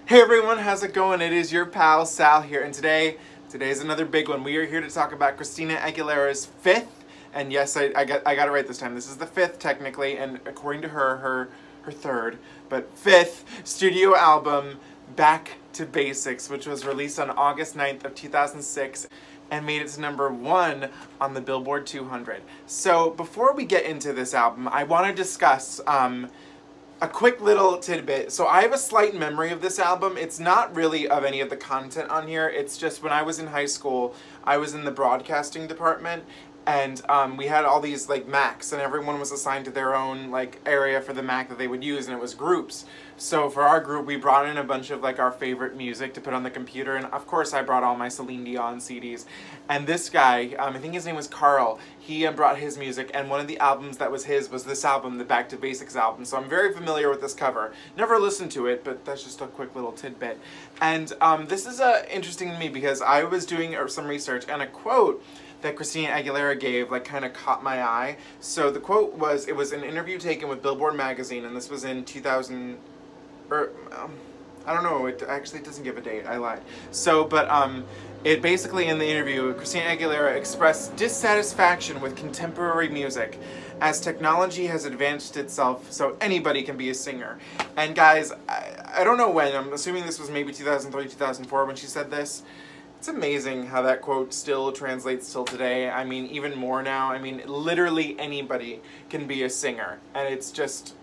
Hey everyone, how's it going? It is your pal Sal here, and today's another big one. We are here to talk about Christina Aguilera's fifth, and yes, I got it right this time. This is the fifth technically, and according to her third, but fifth studio album, Back to Basics, which was released on August 9th of 2006 and made it to #1 on the Billboard 200. So before we get into this album, I want to discuss a quick little tidbit. So I have a slight memory of this album. It's not really of any of the content on here. It's just when I was in high school, I was in the broadcasting department, and we had all these like Macs, and everyone was assigned to their own like area for the Mac that they would use, and it was groups. So for our group, we brought in a bunch of like our favorite music to put on the computer, and of course I brought all my Celine Dion CDs. And this guy, I think his name was Carl, he brought his music, and one of the albums that was his was this album, the Back to Basics album. So I'm very familiar with this cover. Never listened to it, but that's just a quick little tidbit. And this is interesting to me because I was doing some research, and a quote that Christina Aguilera gave like kind of caught my eye. So the quote was, it was an interview taken with Billboard magazine, and this was in 2000, or I don't know, it actually doesn't give a date, I lied. So, but it basically in the interview, Christina Aguilera expressed dissatisfaction with contemporary music as technology has advanced itself so anybody can be a singer. And guys, I don't know when, I'm assuming this was maybe 2003, 2004 when she said this. It's amazing how that quote still translates till today. I mean, even more now. I mean, literally anybody can be a singer, and it's just,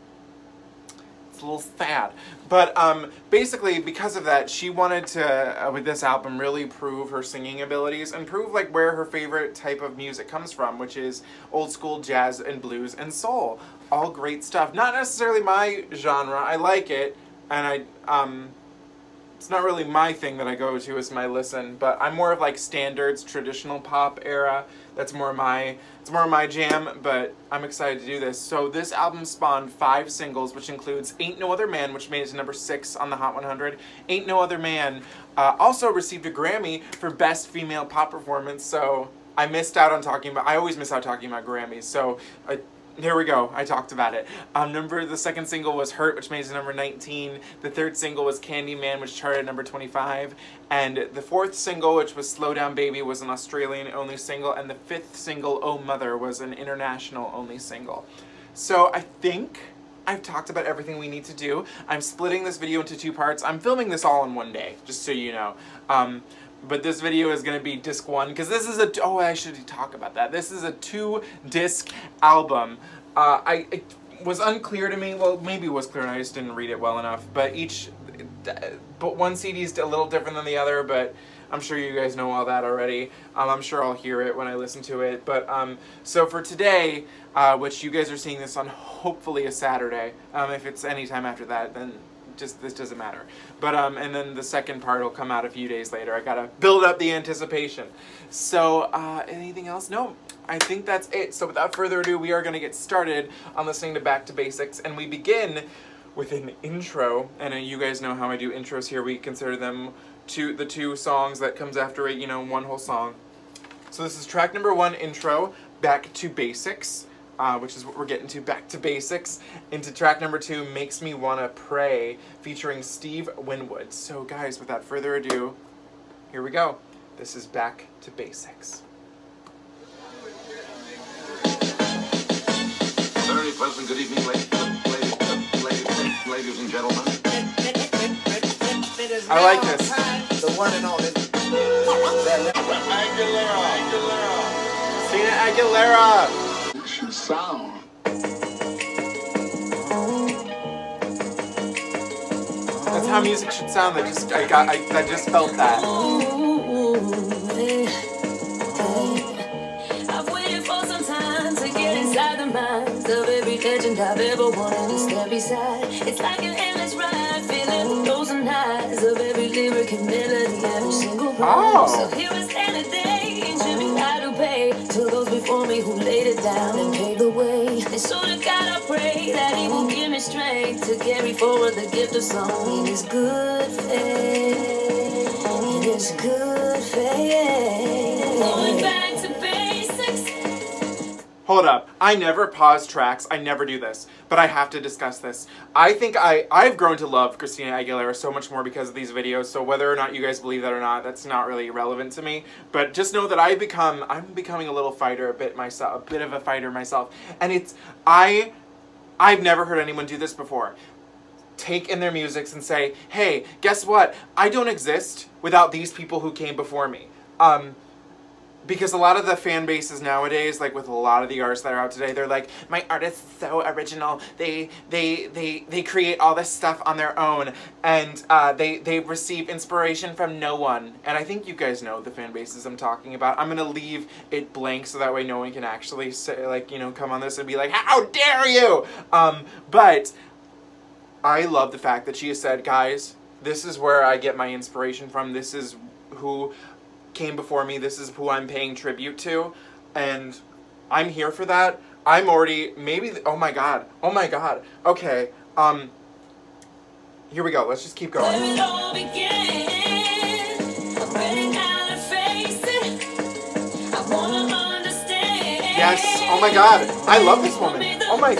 it's a little sad. But basically, because of that, she wanted to, with this album, really prove her singing abilities and prove like where her favorite type of music comes from, which is old school jazz and blues and soul. All great stuff. Not necessarily my genre. I like it, and it's not really my thing that I go to as my listen, but I'm more of like standards, traditional pop era. It's more my jam, but I'm excited to do this. So this album spawned 5 singles, which includes Ain't No Other Man, which made it to #6 on the Hot 100. Ain't No Other Man also received a Grammy for Best Female Pop Performance, so I missed out on talking about, I always miss out talking about Grammys, so here we go, I talked about it. The second single was Hurt, which made it to #19. The third single was Candyman, which charted at #25. And the fourth single, which was Slow Down Baby, was an Australian-only single. And the fifth single, Oh Mother, was an international-only single. So I think I've talked about everything we need to do. I'm splitting this video into 2 parts. I'm filming this all in one day, just so you know. But this video is going to be disc 1, because this is oh, I should talk about that. This is a 2-disc album. It was unclear to me, well, maybe it was clear and I just didn't read it well enough, but one CD is a little different than the other, but I'm sure you guys know all that already. I'm sure I'll hear it when I listen to it. But so for today, which you guys are seeing this on hopefully a Saturday, if it's any time after that, then this doesn't matter. But and then the second part will come out a few days later. I gotta build up the anticipation. So anything else? No, I think that's it. So without further ado, we are gonna get started on listening to Back to Basics, and we begin with an intro. And you guys know how I do intros here. We consider them the 2 songs that comes after it, you know, one whole song. So this is track #1, intro, Back to Basics. Which is what we're getting to, Back to Basics, into track #2, Makes Me Wanna Pray, featuring Steve Winwood. So guys, without further ado, here we go. This is Back to Basics. Very pleasant good evening, ladies and gentlemen. I like this. The one and only. Christina Aguilera! Sound. That's how music should sound. I just felt that. I've waited for some time to get inside the minds of every legend I've ever wanted to stand beside. It's like an endless ride, feeling lows and highs of every lyric and melody, every single rhyme. So here we stand today, in tribute I do pay to those before me who laid it down and paved the way. And so to God I pray that He will give me strength to carry forward the gift of song in His good faith, in His good faith. Going back to basics. hold up. I never pause tracks. I never do this. But I have to discuss this. I think I've grown to love Christina Aguilera so much more because of these videos, so whether or not you guys believe that or not, that's not really relevant to me. But just know that I'm becoming a little fighter, a bit of a fighter myself. And I've never heard anyone do this before. Take in their musics and say, hey, guess what? I don't exist without these people who came before me. Because a lot of the fan bases nowadays, like with a lot of the artists that are out today, they're like, my artist is so original. They create all this stuff on their own, and they receive inspiration from no one. And I think you guys know the fan bases I'm talking about. I'm gonna leave it blank so that way no one can actually say, like, you know, come on this and be like, how dare you? But I love the fact that she has said, guys, this is where I get my inspiration from. This is who came before me. This is who I'm paying tribute to, and I'm here for that. I'm already oh my god, okay, here we go. Let's just keep going. Yes, oh my god, I love this woman. Oh my.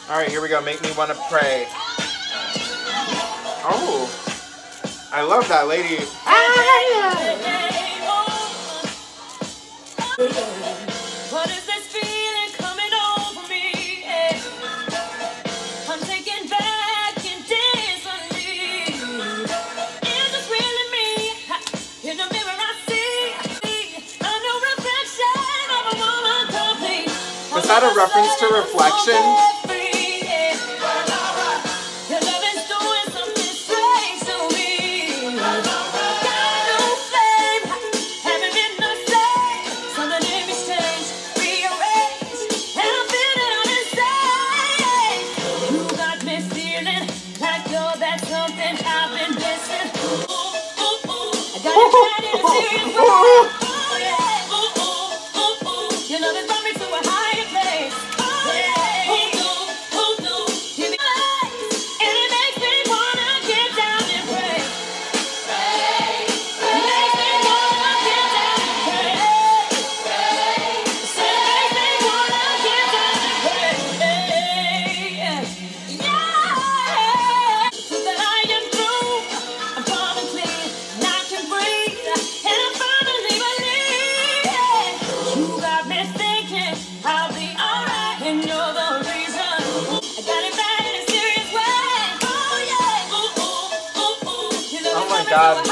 Alright, here we go. Make me want to pray. Oh, I love that lady. What is this feeling coming over me? I'm taking back in destiny. Is this really me? In the mirror I see a new reflection of a woman complete. Was that a reference to Reflection? God.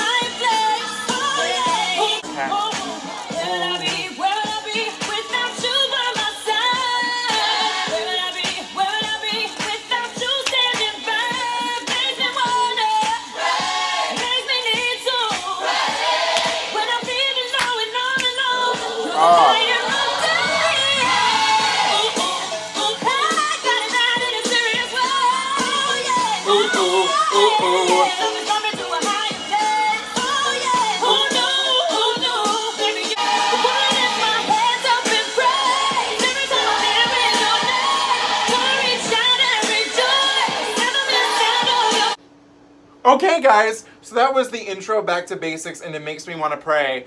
Okay, guys, so that was the intro back to basics, and it makes me want to pray.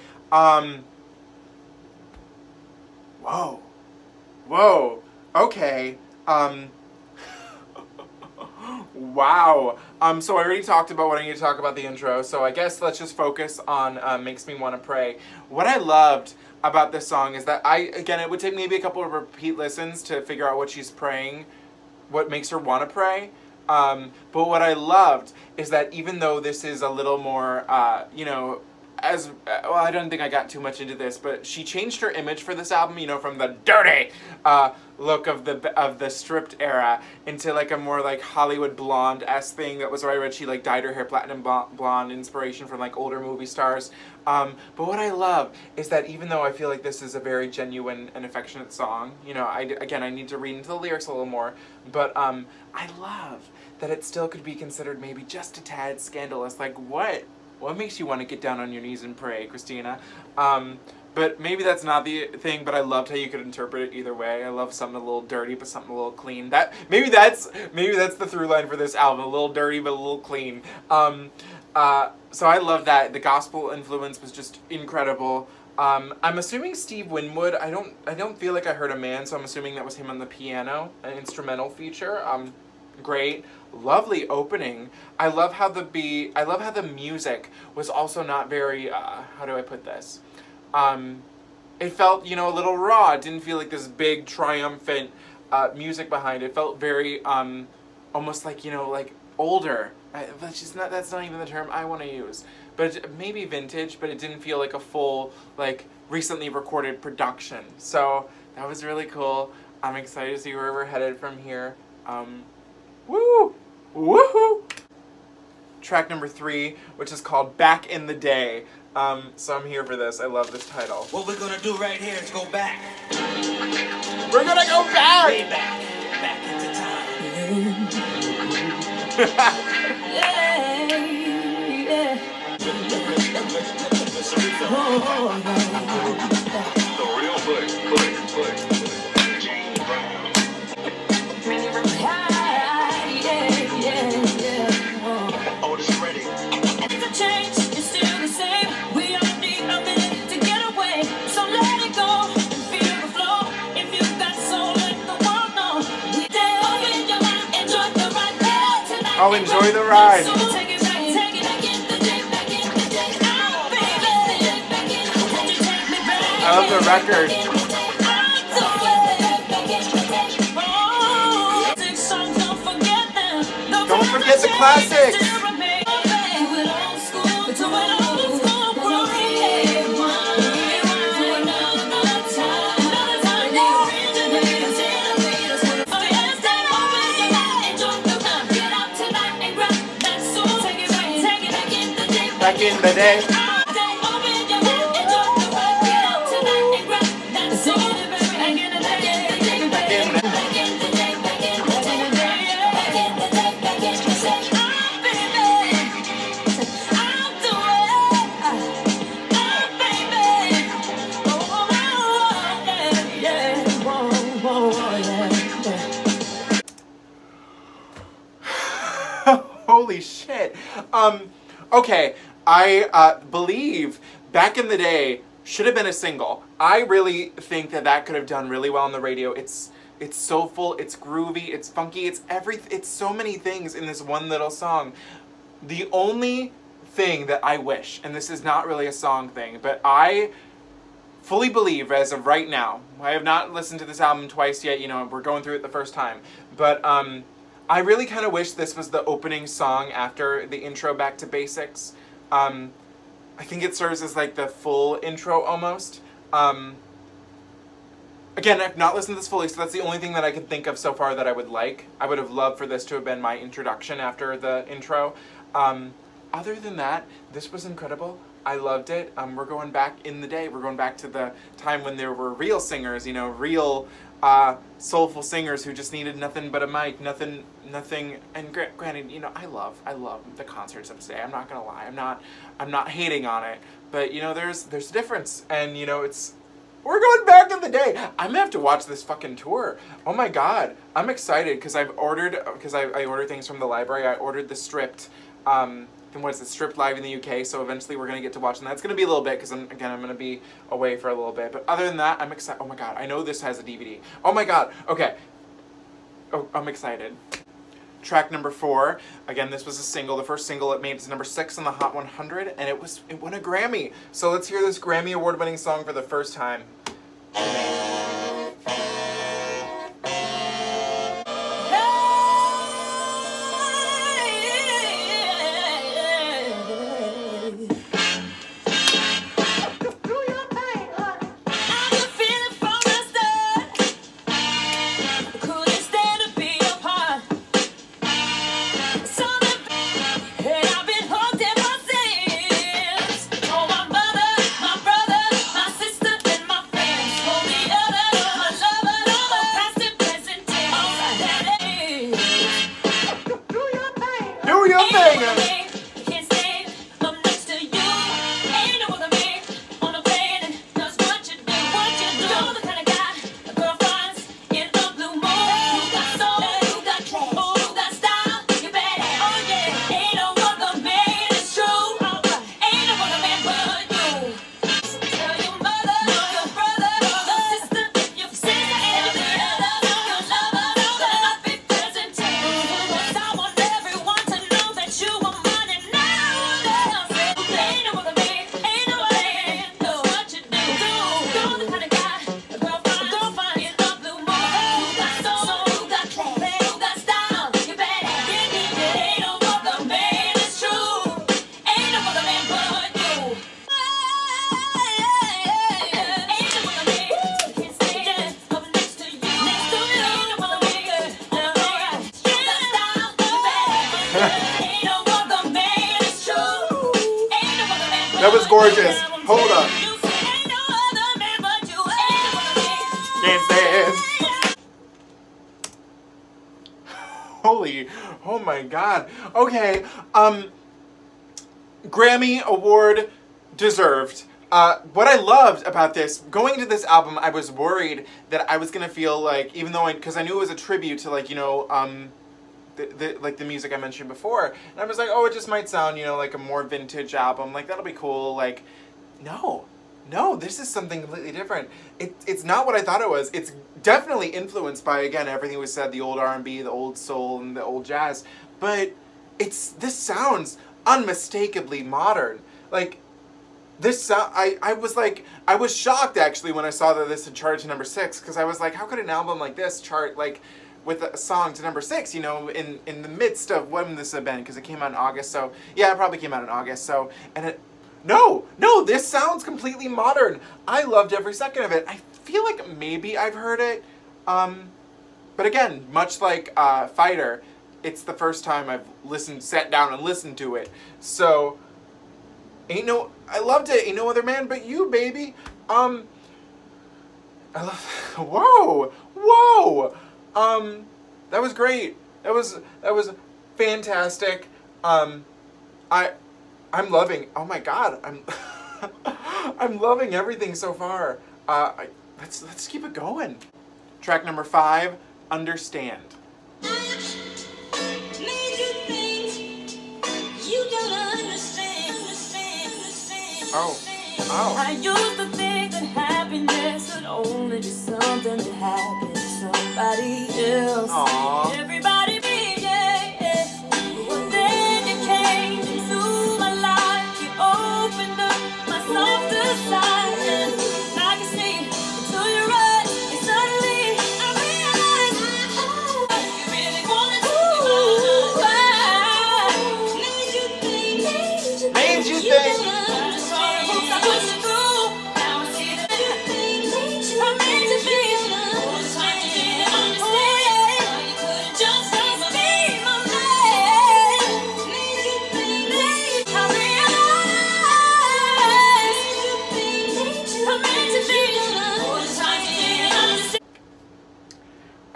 Whoa, okay, wow. So I already talked about what I need to talk about the intro, so I guess let's just focus on Makes Me Want to Pray. What I loved about this song is that again, it would take maybe a couple of repeat listens to figure out what she's praying, what makes her want to pray. But what I loved is that even though this is a little more, you know, well, I don't think I got too much into this, but she changed her image for this album, you know, from the dirty look of the stripped era into like a more like Hollywood blonde-esque thing. That was where I read she like dyed her hair platinum blonde, inspiration from like older movie stars. But what I love is that even though I feel like this is a very genuine and affectionate song, you know, again, I need to read into the lyrics a little more, but I love that it still could be considered maybe just a tad scandalous. Like, what makes you want to get down on your knees and pray, Christina? but maybe that's not the thing, but I loved how you could interpret it either way. I love something a little dirty, but something a little clean. Maybe that's the through line for this album, a little dirty, but a little clean. So I love that. The gospel influence was just incredible. I'm assuming Steve Winwood. I don't feel like I heard a man, so I'm assuming that was him on the piano, an instrumental feature. Great, lovely opening. I love how the music was also not very, how do I put this? It felt, you know, a little raw. It didn't feel like this big, triumphant music behind it. It felt very, almost like, you know, like older. That's not even the term I want to use. But maybe vintage, but it didn't feel like a full, like, recently recorded production. So that was really cool. I'm excited to see where we're headed from here. Woo! Woohoo! Track number 3, which is called Back in the Day. So I'm here for this. I love this title. What we're gonna do right here is go back. We're gonna go back! Way back. Back into time. The real Bush. James Brown. Otis Redding. The change is still the same. We all need a minute to get away. So let it go and feel the flow. If you've got soul, let the world know. We dare open your mind, enjoy the ride. Tonight. Oh, enjoy the ride. So take it back in the day, back in the day. Oh, baby, back in the day. Won't you take me back? I love the record. Don't forget the classics. Back in the day. Holy shit. Okay, I believe Back in the Day should have been a single. I really think that could have done really well on the radio. It's soulful, it's groovy, it's funky, it's so many things in this one little song. The only thing that I wish, and this is not really a song thing, but I fully believe as of right now, I have not listened to this album twice yet, you know, we're going through it the first time, but I really kind of wish this was the opening song after the intro back to basics. I think it serves as like the full intro almost. Again, I've not listened to this fully, so that's the only thing that I can think of so far that I would like. I would have loved for this to have been my introduction after the intro. Other than that, this was incredible. I loved it. We're going back in the day. We're going back to the time when there were real singers, you know, real soulful singers who just needed nothing but a mic, nothing. And granted, you know, I love the concerts of today. I'm not gonna lie. I'm not hating on it, but you know, there's a difference, and you know, we're going back in the day. I'm gonna have to watch this fucking tour. Oh my god, I'm excited because I ordered things from the library. I ordered the stripped. Then what's it, stripped live in the UK, so eventually we're going to get to watching that. It's going to be a little bit, because I'm going to be away for a little bit. But other than that, I'm excited. Oh my god, I know this has a DVD. Oh my god, okay. Oh, I'm excited. Track number 4. Again, this was a single. The first single, it made it to number 6 on the Hot 100, and it won a Grammy. So let's hear this Grammy award-winning song for the first time. That was gorgeous. Hold up. Dance, dance. Holy, oh my God. Okay, Grammy Award deserved. What I loved about this, going into this album, I was worried that I was gonna feel like, even though because I knew it was a tribute to, like, you know, like the music I mentioned before, and I was like, oh, it just might sound, you know, like a more vintage album, like that'll be cool. Like, no, this is something completely different. It's not what I thought it was. It's definitely influenced by, again, everything we said, the old R&B, the old soul, and the old jazz, but this sounds unmistakably modern. Like, this sound, I was shocked actually when I saw that this had charted to number 6, because I was like, how could an album like this chart, like, with a song to number 6, you know, in the midst of when this had been, because it came out in August, so, yeah, it probably came out in August, so, and it, no, this sounds completely modern. I loved every second of it. I feel like maybe I've heard it, but again, much like Fighter, it's the first time I've sat down and listened to it, so, I loved it. Ain't no other man but you, baby. I love, whoa. That was great. That was fantastic. I'm loving. Oh my God. I'm loving everything so far. Let's keep it going. Track number 5, Understand. Oh. I used to think that happiness would only be something that happened to somebody else. Aww. Everybody be, yeah. But then you came into my life. You opened up my softer side, and I can see into your eyes. And suddenly I realized you really wanted to be mine. Made you think.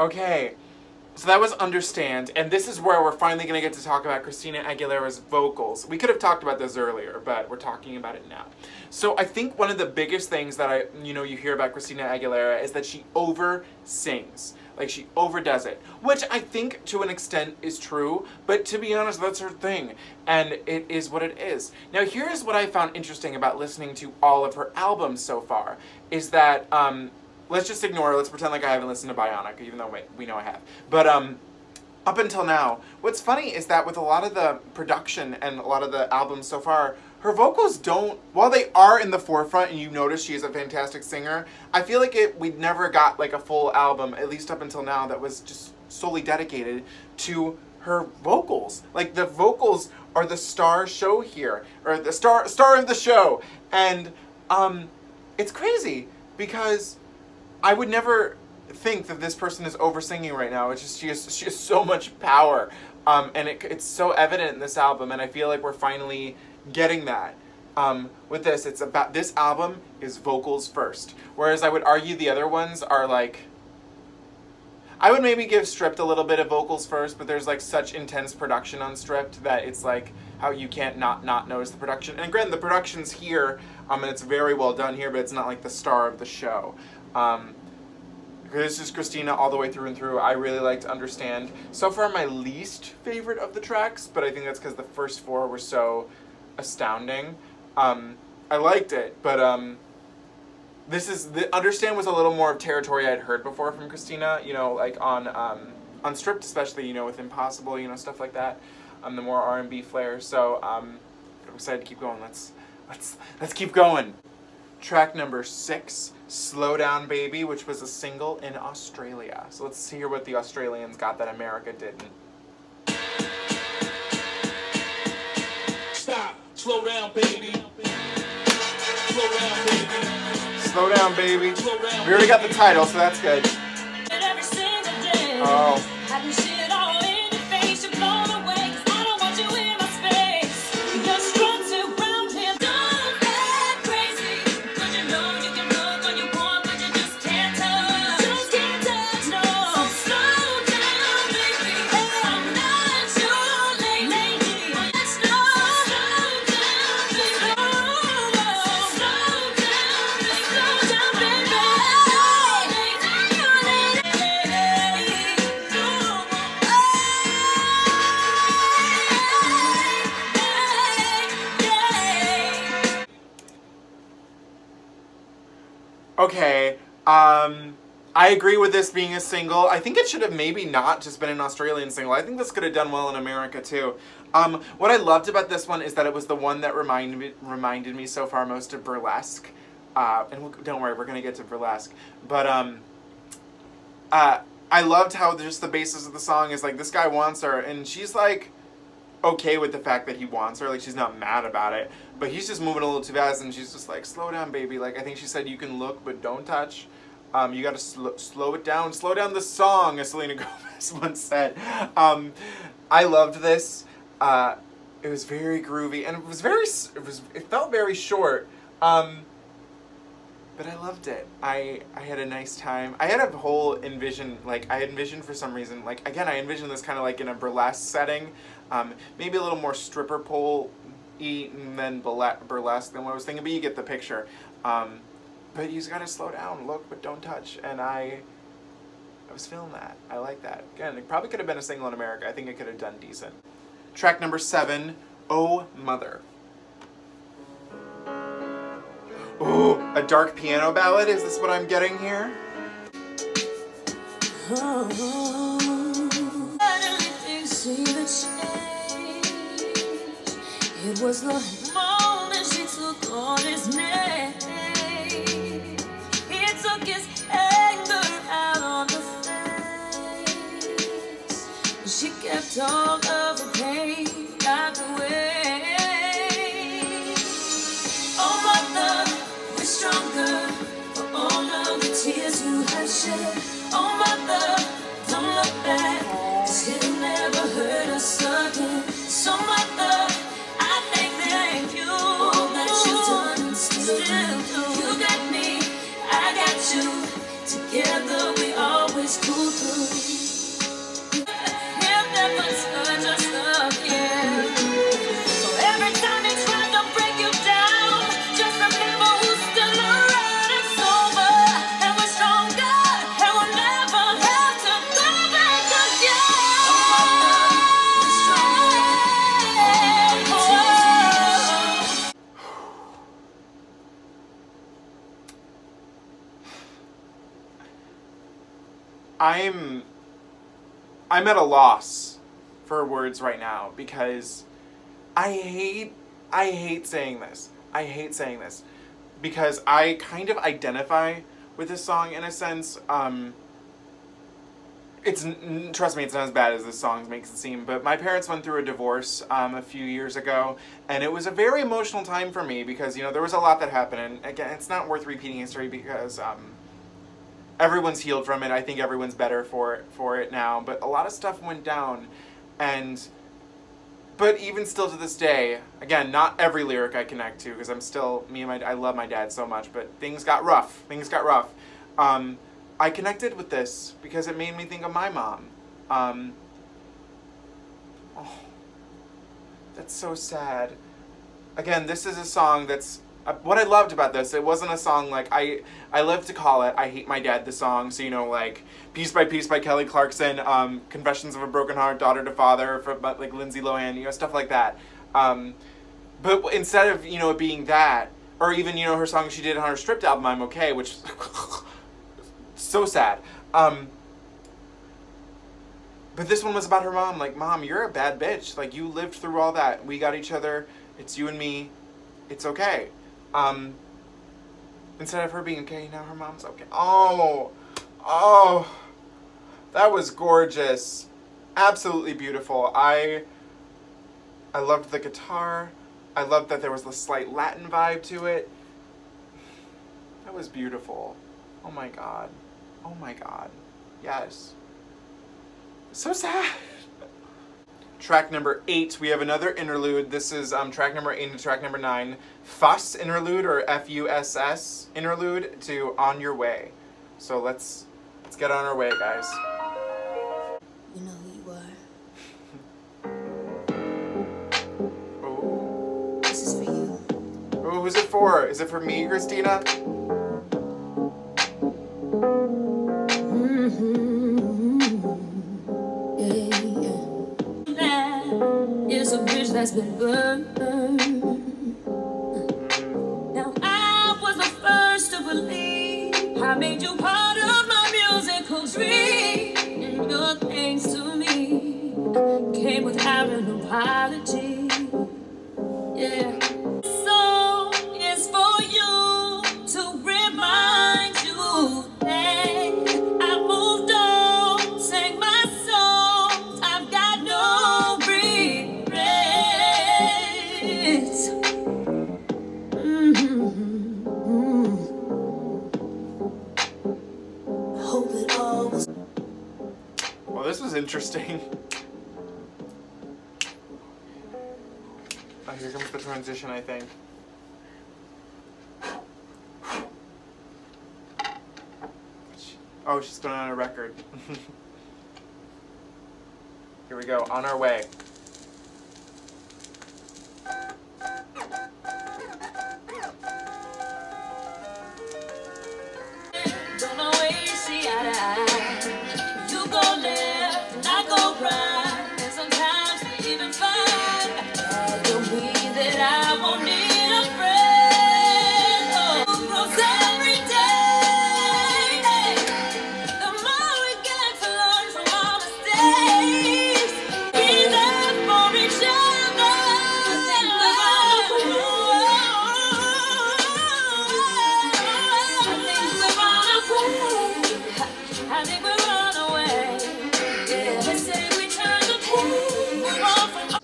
Okay, so that was Understand, and this is where we're finally going to get to talk about Christina Aguilera's vocals. We could have talked about this earlier, but we're talking about it now. So I think one of the biggest things that you hear about Christina Aguilera is that she over-sings. Like, she overdoes it, which I think to an extent is true, but to be honest, that's her thing, and it is what it is. Now, here's what I found interesting about listening to all of her albums so far, is that, let's just ignore it. Let's pretend like I haven't listened to Bionic, even though we know I have. But up until now, what's funny is that with a lot of the production and a lot of the albums so far, her vocals don't, while they are in the forefront and you notice she is a fantastic singer, I feel like we never got like a full album, at least up until now, that was just solely dedicated to her vocals. Like, the vocals are the star show here, or the star of the show. And it's crazy because I would never think that this person is over-singing right now. It's just she has so much power, and it's so evident in this album, and I feel like we're finally getting that. With this, it's about, this album is vocals first, whereas I would argue the other ones are like, I would maybe give Stripped a little bit of vocals first, but there's like such intense production on Stripped that it's like how you can't not notice the production. And granted, the production's here, and it's very well done here, but it's not like the star of the show. This is Christina all the way through and through. I really liked Understand. So far, my least favorite of the tracks, but I think that's because the first 4 were so astounding. I liked it, but Understand was a little more of territory I'd heard before from Christina, you know, like on Stripped especially, you know, with Impossible, you know, stuff like that. The more R&B flair. So I'm excited to keep going. Let's keep going. Track number 6, Slow Down Baby, which was a single in Australia. So let's hear what the Australians got that America didn't. Stop. Slow down, baby. Slow down, baby. Slow down, baby. We already got the title, so that's good. Oh. Okay, I agree with this being a single. I think it should have maybe not just been an Australian single. I think this could have done well in America too. What I loved about this one is that it was the one that reminded me so far most of Burlesque. And don't worry, we're gonna get to Burlesque. But I loved how just the basis of the song is like, this guy wants her, and she's like okay with the fact that he wants her. Like, she's not mad about it, but he's just moving a little too fast, and she's just like, slow down, baby. Like, I think she said, you can look but don't touch. You gotta slow it down. Slow down the song, as Selena Gomez once said. I loved this. It was very groovy, and it felt very short. But I loved it. I had a nice time. I had a whole I envisioned for some reason, like, again, I envisioned this kind of like in a burlesque setting. Maybe a little more stripper pole-y than burlesque than what I was thinking, but you get the picture. But you just gotta slow down, look, but don't touch. And I was feeling that. I like that. Again, it probably could have been a single in America. I think it could have done decent. Track number 7, Oh Mother. Ooh, a dark piano ballad? Is this what I'm getting here? It was the moment she took on his name. He took his anger out on the face. She kept all of the pain out away. Oh, mother, we're stronger for all of the tears you have shed. Oh, mother, don't look back, 'cause he'll never hurt us again. So, mother, I thank you that you've done and still do. You got me, I got you. Together we always pull through. He'll never touch us again. So every time he tries to break you down, just remember who's still around. It's over, and we're stronger, and we'll never have to go back again. We're stronger. I'm at a loss for words right now, because I hate saying this. I hate saying this because I kind of identify with this song in a sense. Trust me, it's not as bad as this song makes it seem, but my parents went through a divorce a few years ago, and it was a very emotional time for me because, you know, there was a lot that happened, and again, it's not worth repeating history because everyone's healed from it. I think everyone's better for it now, but a lot of stuff went down, but even still to this day, again, not every lyric I connect to, because I'm still, I love my dad so much, but things got rough. I connected with this because it made me think of my mom. Oh, that's so sad. Again, this is a song that's, what I loved about this, it wasn't a song like, I love to call it I Hate My Dad, the song, so, you know, like, Piece by Piece by Kelly Clarkson, Confessions of a Broken Heart, Daughter to Father, from, like, Lindsay Lohan, you know, stuff like that. But instead of, you know, it being that, or even, you know, her song she did on her Stripped album, I'm Okay, which, so sad. But this one was about her mom, like, Mom, you're a bad bitch, like, you lived through all that, we got each other, it's you and me, it's okay. Instead of her being okay, now her mom's okay. Oh, that was gorgeous. Absolutely beautiful. I loved the guitar. I loved that there was a slight Latin vibe to it. That was beautiful. Oh my God. Oh my God. Yes. So sad. Track number 8, we have another interlude. This is track number 8 and track number 9. F.U.S. interlude, or F.U.S.S. interlude to On Your Way. So let's get on our way, guys. You know who you are. Oh. This is for you. Oh, who's it for? Is it for me, Christina? Is a bridge that's been burned. Now I was the first to believe made you part of my musical dream, and your things to me came without an apology. Yeah. So it's for you to remind you that I moved on, sang my songs, I've got no regrets. Hope it all was. Well, this was interesting. Oh, here comes the transition, I think. Oh, she's going on a record. Here we go, On Our Way. Don't always see eye to eye. You go left and I go right, and sometimes we even fight. That don't mean that I won't need a friend. Oh, grows every day. The more we get to learn from our mistakes, be there for each other. I think we're on our way. Yeah, they say we turn the page. We're on from.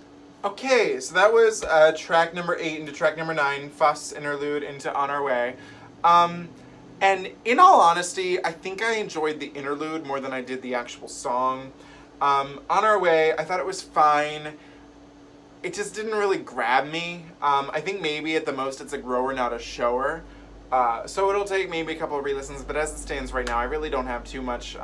Okay, so that was track number 8 into track number 9, F.U.S.S interlude into On Our Way. And in all honesty, I think I enjoyed the interlude more than I did the actual song. On Our Way, I thought it was fine. It just didn't really grab me. I think maybe at the most it's a grower, not a shower. So it'll take maybe a couple of re-listens, but as it stands right now, I really don't have too much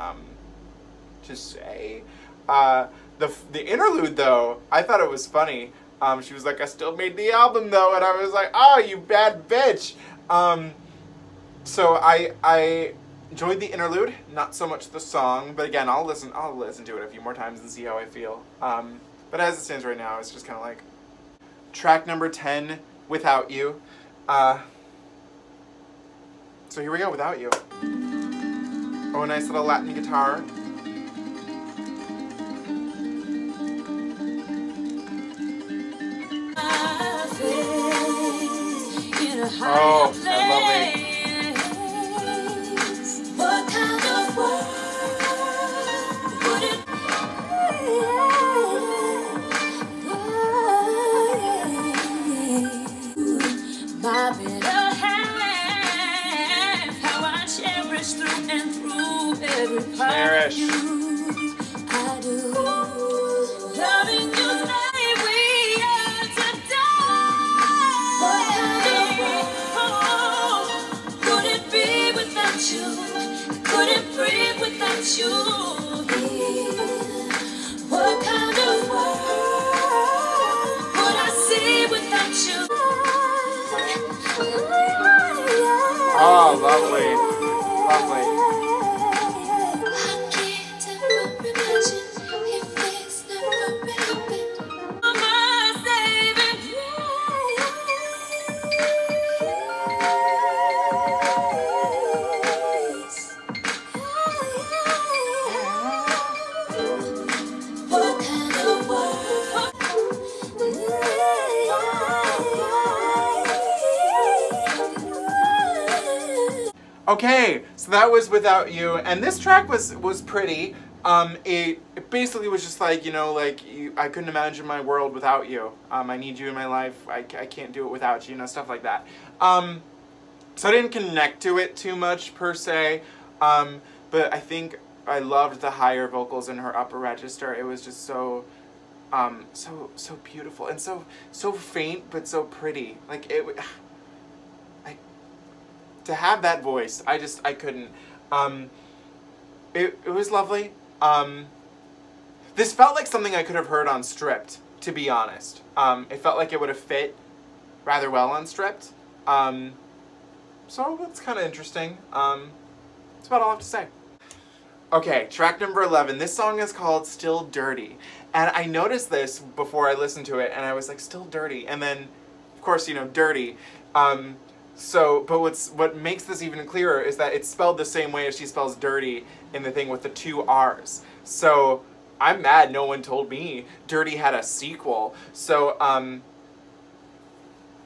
to say. The interlude, though, I thought it was funny. She was like, I still made the album, though, and I was like, oh, you bad bitch. So I enjoyed the interlude, not so much the song, but again, I'll listen to it a few more times and see how I feel. But as it stands right now, it's just kind of like track number 10, Without You. So here we go, Without You. Oh, a nice little Latin guitar. Oh, that's lovely. What kind of world would it be? My better half, how I cherish through and through every part Cherish. of you. I do. Loving you, say we are to die. What kind of world could it be without you? Couldn't breathe without you. What kind of world would I see without you? Oh, lovely. Lovely. I can't ever imagine if this never happened. My saving grace. What kind of world? Okay, so that was Without You, and this track was pretty. It basically was just like, you know, like, I couldn't imagine my world without you. I need you in my life. I can't do it without you, you know, stuff like that. So I didn't connect to it too much, per se, but I think I loved the higher vocals in her upper register. It was just so beautiful, and so faint, but so pretty. Like, to have that voice, I couldn't. It was lovely. This felt like something I could have heard on Stripped, to be honest. It felt like it would have fit rather well on Stripped. So that's kind of interesting. That's about all I have to say. Okay, track number 11. This song is called Still Dirty. And I noticed this before I listened to it, and I was like, Still Dirty. And then, of course, you know, Dirty. So, but what makes this even clearer is that it's spelled the same way as she spells dirty in the thing with the 2 R's. So, I'm mad no one told me Dirty had a sequel. So,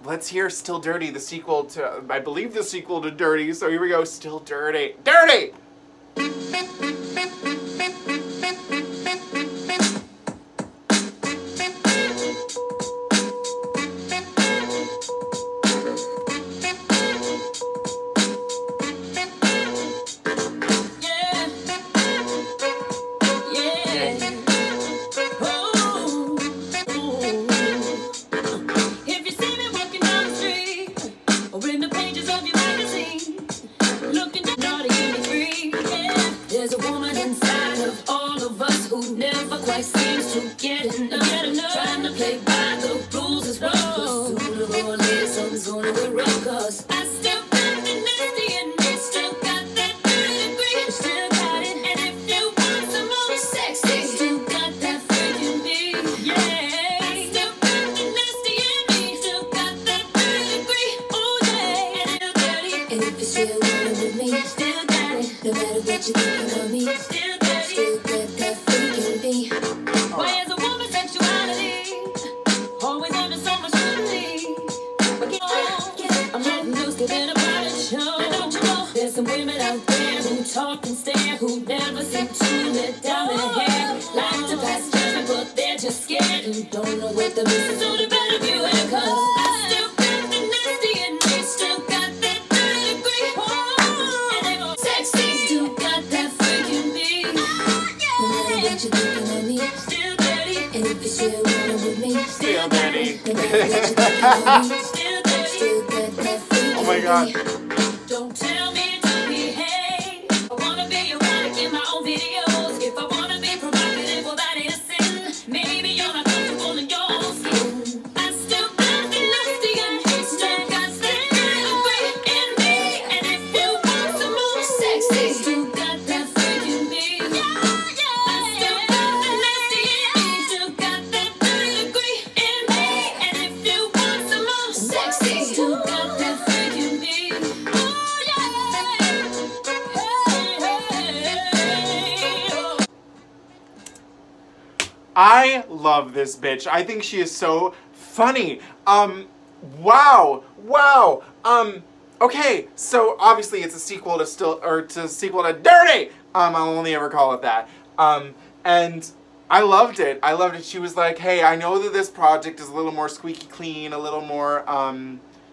let's hear Still Dirty, the sequel to, I believe the sequel to Dirty. So here we go, Still Dirty. Dirty! Oh my god. Don't tell me to behave. I wanna be erotic in my own videos. If I wanna be provocative, well that ain't a sin. Maybe you're not comfortable in your own skin. I still got the nasty and hate. Still got that great in me. And if you want some more sexy, still got that freak in me. I still got the nasty in me. Still got that great in me. And if you want some more sexy, still got that freak in me. I love this bitch. I think she is so funny. Wow. Okay, so obviously it's a sequel to Dirty. I'll only ever call it that. And I loved it. She was like, hey, I know that this project is a little more squeaky clean, a little more,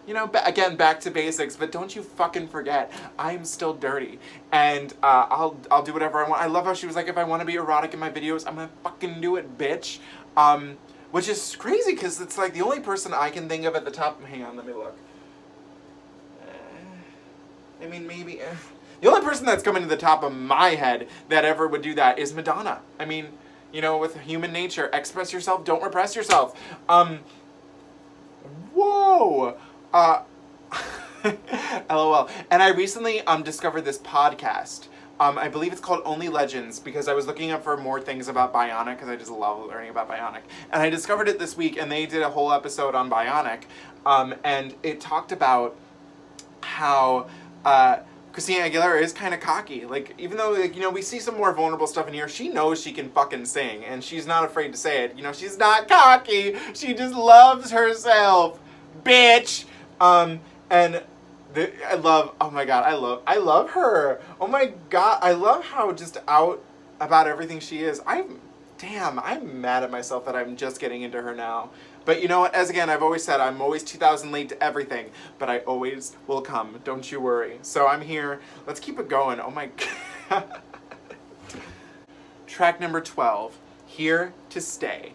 you know, again, back to basics, but don't you fucking forget, I'm still dirty, and I'll do whatever I want. I love how she was like, if I want to be erotic in my videos, I'm gonna fucking do it, bitch. Which is crazy, because it's like the only person I can think of at the top, hang on, let me look. I mean, maybe, the only person that's coming to the top of my head that ever would do that is Madonna. I mean, you know, with human nature, express yourself, don't repress yourself. Whoa! LOL. And I recently discovered this podcast. I believe it's called Only Legends, because I was looking up for more things about Bionic, because I just love learning about Bionic. And I discovered it this week, and they did a whole episode on Bionic. And it talked about how Christina Aguilera is kind of cocky. Like, even though, like, you know, we see some more vulnerable stuff in here, she knows she can fucking sing, and she's not afraid to say it. You know, she's not cocky. She just loves herself, bitch. And I love, oh my god, I love her. Oh my god, I love how just out about everything she is. I'm mad at myself that I'm just getting into her now. But you know what, as again, I've always said, I'm always 2000 late to everything, but I always will come, don't you worry. So I'm here, let's keep it going, oh my god. Track number 12, Here to Stay.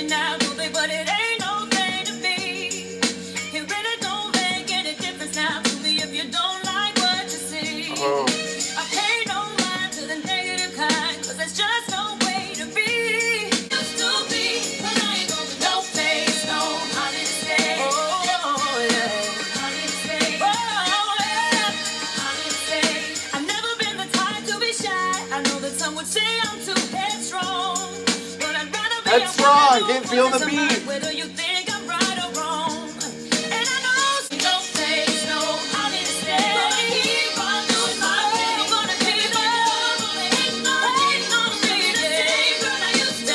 Now, but it ain't no thing to me. It really don't make any difference now to me if you don't like what you see. I pay no mind to the negative kind, cause there's just no way to be. Used to be, but I ain't going no place, no holiday. Oh, yeah. Holiday. Oh, yeah. I know that some would say I'm too headstrong, but I'd rather be Headstrong, can't feel the beat. whether you think I'm right or wrong. And I know no face, no, I need to stay. But keep on doing my thing. I'm gonna keep it up. Ain't gonna be the same girl I used to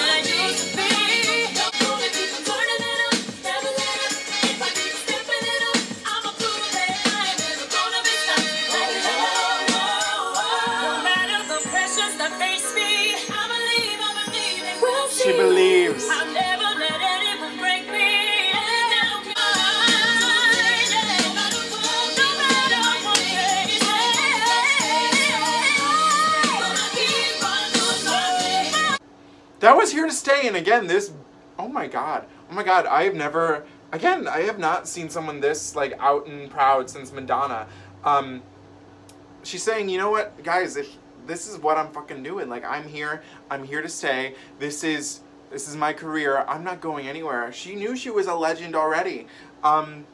be. Gonna keep on turning it up, never let up. If I keep stepping it up, I'ma prove that I ain't never gonna be stopped. No matter the pressures that face me, I believe it will She believes. I'll never let anyone break me. That was Here to Stay, and again, this, oh my god, I have never, again, I have not seen someone this, like, out and proud since Madonna. She's saying, you know what, guys, this is what I'm fucking doing, like, I'm here to stay, this is my career, I'm not going anywhere. She knew she was a legend already. Damn,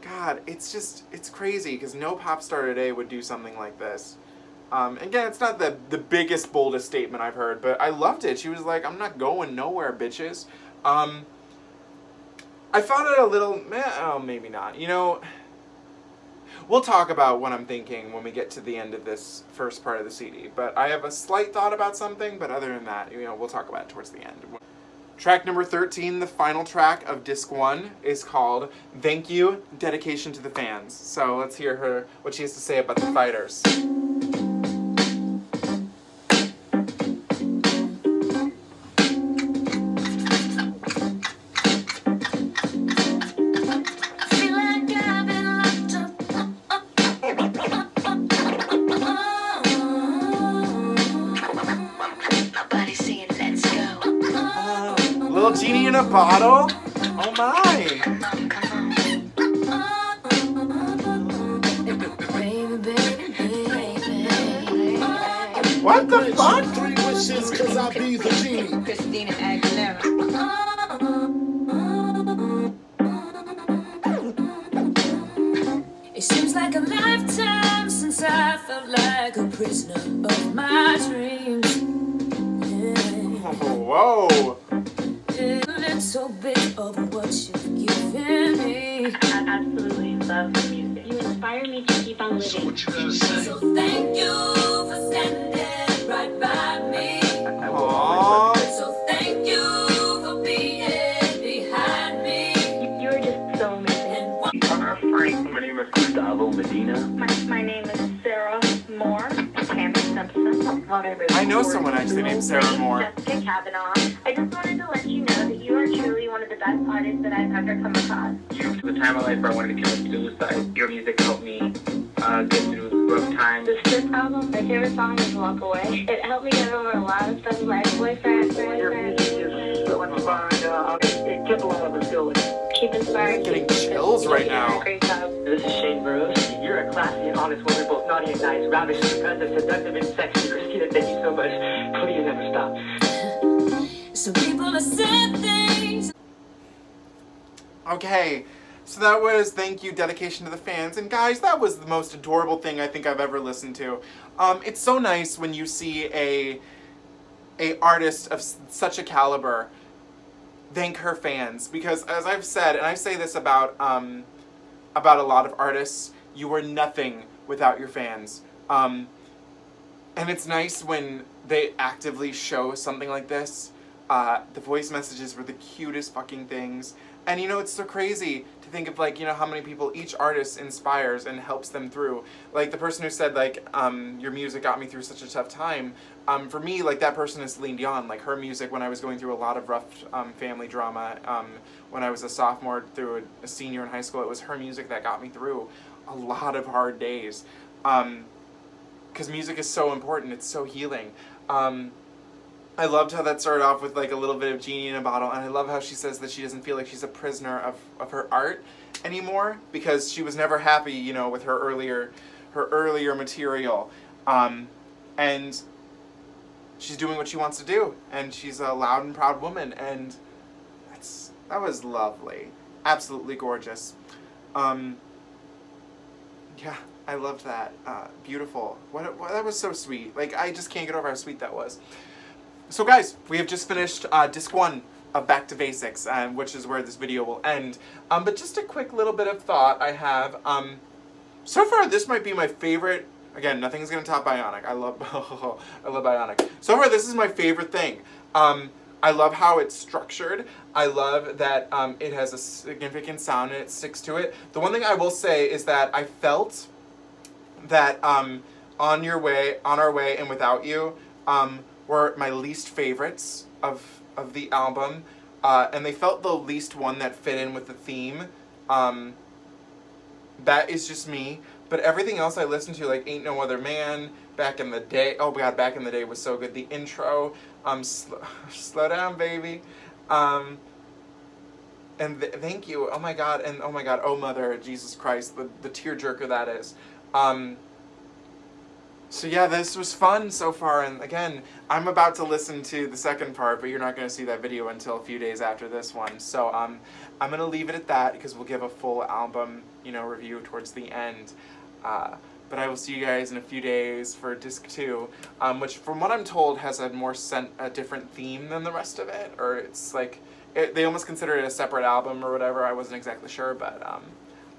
God, it's crazy, because no pop star today would do something like this. Again, it's not the biggest, boldest statement I've heard, but I loved it. She was like, I'm not going nowhere, bitches. I found it a little, oh, maybe not. You know, we'll talk about what I'm thinking when we get to the end of this first part of the CD. But I have a slight thought about something, but other than that, you know, we'll talk about it towards the end. Track number 13, the final track of Disc 1, is called Thank You, Dedication to the Fans. So let's hear her, what she has to say about the fighters. Little genie in a bottle? Oh my! What the fuck? 3 wishes, cause I be the genie. Christina Aguilera. It seems like a lifetime since I felt like a prisoner of my dreams. Yeah. Whoa! A little bit of what you've given me. I absolutely love the music. You inspire me to keep on living. So what you gotta say? So thank you for standing right by me. Aww. So thank you for being behind me. You're just so amazing. My name is Gustavo Medina. My name is Sarah Moore. Tammy Simpson. I know someone actually named Sarah Moore. Jessica Kavanaugh. I just wanted to let you know that you are truly one of the best artists that I've ever come across. You took the time of life where I wanted to commit suicide. Your music helped me get through rough times. This album, my favorite song is Walk Away. It helped me get over a lot of stuff, like boyfriend. Your music is so inspiring. It kept a lot of us going. Keep inspiring. I'm getting chills right now. Great job. This is Shane Burroughs. You're a classy and honest woman, both naughty and nice, ravishing, impressive, seductive, and sexy. Christina, thank you so much. Please never stop. Some people have said things. Okay, so that was Thank You, Dedication to the Fans. And guys, that was the most adorable thing I think I've ever listened to. It's so nice when you see a artist of such a caliber thank her fans, because as I've said, and I say this about a lot of artists, you are nothing without your fans. And it's nice when they actively show something like this. The voice messages were the cutest fucking things. And you know, it's so crazy to think of, like, you know, how many people each artist inspires and helps them through. Like, the person who said, like, your music got me through such a tough time. For me, like, that person is Celine Dion. Like, her music, when I was going through a lot of rough family drama, when I was a sophomore through a senior in high school, it was her music that got me through a lot of hard days. Because music is so important. It's so healing. I loved how that started off with, like, a little bit of Genie in a Bottle, and I love how she says that she doesn't feel like she's a prisoner of her art anymore, because she was never happy, you know, with her earlier material. And she's doing what she wants to do, and she's a loud and proud woman, and that was lovely. Absolutely gorgeous. Yeah, I loved that. Beautiful. That was so sweet. Like, I just can't get over how sweet that was. So guys, we have just finished disc 1 of Back to Basics, which is where this video will end. But just a quick little bit of thought I have. So far, this might be my favorite. Again, nothing's gonna top Bionic. I love Bionic. So far, this is my favorite thing. I love how it's structured. I love that it has a significant sound and it sticks to it. The one thing I will say is that I felt that On Our Way, and Without You were my least favorites of the album, and they felt the least one that fit in with the theme. That is just me, but everything else I listened to, like Ain't No Other Man, Back in the Day, oh my god, Back in the Day was so good. The intro, Slow Down Baby, and Thank You, oh my god, and oh my god, Oh Mother, Jesus Christ, the tearjerker that is. So yeah, this was fun so far, and again, I'm about to listen to the second part, but you're not going to see that video until a few days after this one. So I'm going to leave it at that, because we'll give a full album, you know, review towards the end. But I will see you guys in a few days for disc 2, which from what I'm told has a different theme than the rest of it, or it's like, they almost consider it a separate album or whatever. I wasn't exactly sure, but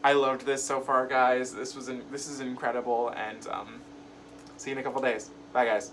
I loved this so far, guys. This is incredible, and see you in a couple days. Bye, guys.